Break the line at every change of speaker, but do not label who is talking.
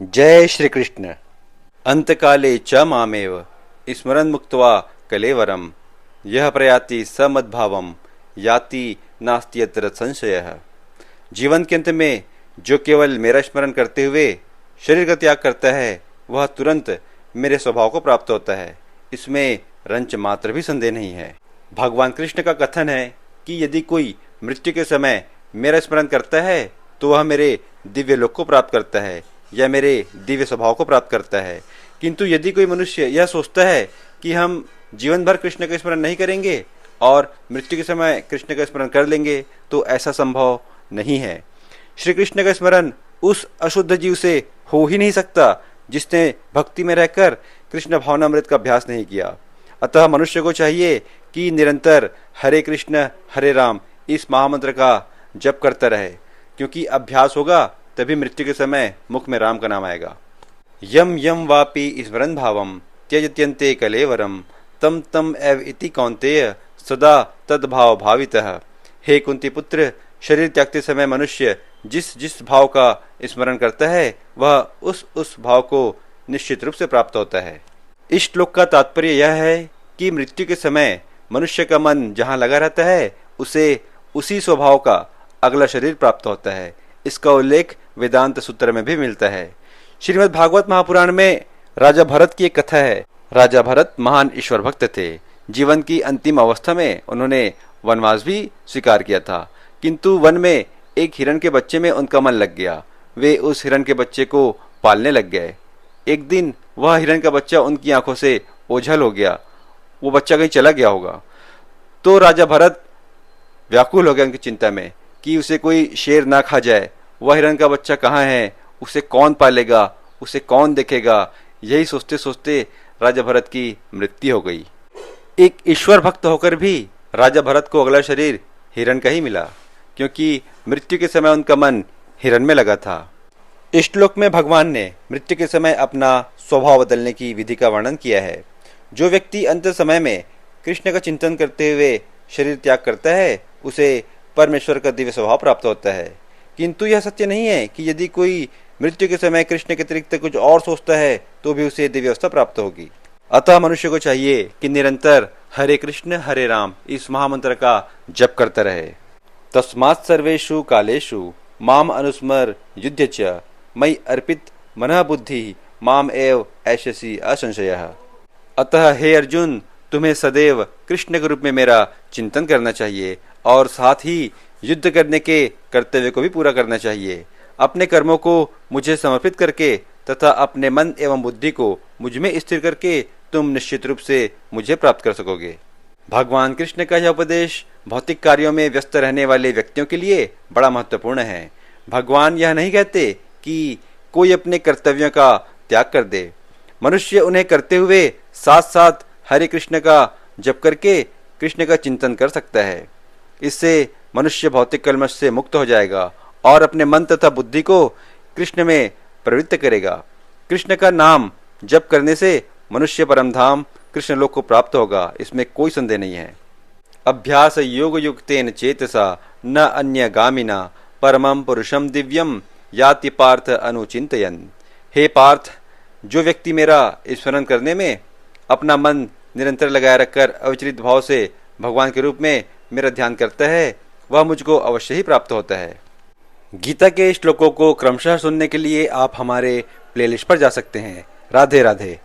जय श्री कृष्ण। अंतकाले च मामेव स्मरन् मुक्त्वा कलेवरम यह प्रयाति स मद्भावम याति नास्ति यत्र संशयः। जीवन के अंत में जो केवल मेरा स्मरण करते हुए शरीर का त्याग करता है वह तुरंत मेरे स्वभाव को प्राप्त होता है, इसमें रंच मात्र भी संदेह नहीं है। भगवान कृष्ण का कथन है कि यदि कोई मृत्यु के समय मेरा स्मरण करता है तो वह मेरे दिव्य लोक को प्राप्त करता है या मेरे दिव्य स्वभाव को प्राप्त करता है। किंतु यदि कोई मनुष्य यह सोचता है कि हम जीवन भर कृष्ण का स्मरण नहीं करेंगे और मृत्यु के समय कृष्ण का स्मरण कर लेंगे तो ऐसा संभव नहीं है। श्री कृष्ण का स्मरण उस अशुद्ध जीव से हो ही नहीं सकता जिसने भक्ति में रहकर कृष्ण भावनामृत का अभ्यास नहीं किया। अतः मनुष्य को चाहिए कि निरंतर हरे कृष्ण हरे राम इस महामंत्र का जप करता रहे, क्योंकि अभ्यास होगा तभी मृत्यु के समय मुख में राम का नाम आएगा। यम यम वापि स्मरन् भावम त्यजत्यन्ते कलेवरम तम तम एव इति कौन्तेय सदा तद्भाव भावितः। हे कुंती पुत्र, शरीर त्यागते समय मनुष्य जिस जिस भाव का स्मरण करता है वह उस भाव को निश्चित रूप से प्राप्त होता है। इस श्लोक का तात्पर्य यह है कि मृत्यु के समय मनुष्य का मन जहाँ लगा रहता है उसे उसी स्वभाव का अगला शरीर प्राप्त होता है। इसका उल्लेख वेदांत सूत्र में भी मिलता है। श्रीमद् भागवत महापुराण में राजा भरत की एक कथा है। राजा भरत महान ईश्वर भक्त थे। जीवन की अंतिम अवस्था में उन्होंने वनवास भी स्वीकार किया था, किंतु वन में एक हिरण के बच्चे में उनका मन लग गया। वे उस हिरण के बच्चे को पालने लग गए। एक दिन वह हिरण का बच्चा उनकी आंखों से ओझल हो गया। वो बच्चा कहीं चला गया होगा। तो राजा भरत व्याकुल हो गया उनकी चिंता में कि उसे कोई शेर ना खा जाए। वह हिरण का बच्चा कहाँ है, उसे कौन पालेगा, उसे कौन देखेगा, यही सोचते सोचते राजा भरत की मृत्यु हो गई। एक ईश्वर भक्त होकर भी राजा भरत को अगला शरीर हिरण का ही मिला, क्योंकि मृत्यु के समय उनका मन हिरण में लगा था। इस श्लोक में भगवान ने मृत्यु के समय अपना स्वभाव बदलने की विधि का वर्णन किया है। जो व्यक्ति अंत समय में कृष्ण का चिंतन करते हुए शरीर त्याग करता है उसे परमेश्वर का दिव्य स्वभाव प्राप्त होता है। किंतु यह सत्य नहीं है कि यदि कोई मृत्यु के समय कृष्ण के अतिरिक्त कुछ और सोचता है तो भी उसे दिव्य अवस्था प्राप्त होगी। अतः मनुष्य को चाहिए कि निरंतर हरे कृष्ण हरे राम इस महामंत्र का जप करता रहे। तस्मात् सर्वेषु कालेषु माम अनुस्मर युध्य च मयि अर्पित मनः बुद्धि माम एव ऐशसि असंशयः। अतः हे अर्जुन, तुम्हें सदैव कृष्ण के रूप में मेरा चिंतन करना चाहिए और साथ ही युद्ध करने के कर्तव्य को भी पूरा करना चाहिए। अपने कर्मों को मुझे समर्पित करके तथा अपने मन एवं बुद्धि को मुझ में स्थिर करके तुम निश्चित रूप से मुझे प्राप्त कर सकोगे। भगवान कृष्ण का यह उपदेश भौतिक कार्यों में व्यस्त रहने वाले व्यक्तियों के लिए बड़ा महत्वपूर्ण है। भगवान यह नहीं कहते कि कोई अपने कर्तव्यों का त्याग कर दे। मनुष्य उन्हें करते हुए साथ साथ हरे कृष्ण का जप करके कृष्ण का चिंतन कर सकता है। इससे मनुष्य भौतिक कलमश से मुक्त हो जाएगा और अपने मन तथा बुद्धि को कृष्ण में प्रवृत्त करेगा। कृष्ण का नाम जप करने से मनुष्य परमधाम कृष्ण लोक को प्राप्त होगा, इसमें कोई संदेह नहीं है। अभ्यास योग युक्तेन चेतसा न अन्य गामिना परमं पुरुषम दिव्यम याति पार्थ अनुचिंतयन्। हे पार्थ, जो व्यक्ति मेरा स्मरण करने में अपना मन निरंतर लगाए रखकर अविचलित भाव से भगवान के रूप में मेरा ध्यान करता है वह मुझको अवश्य ही प्राप्त होता है। गीता के श्लोकों को क्रमशः सुनने के लिए आप हमारे प्लेलिस्ट पर जा सकते हैं। राधे राधे।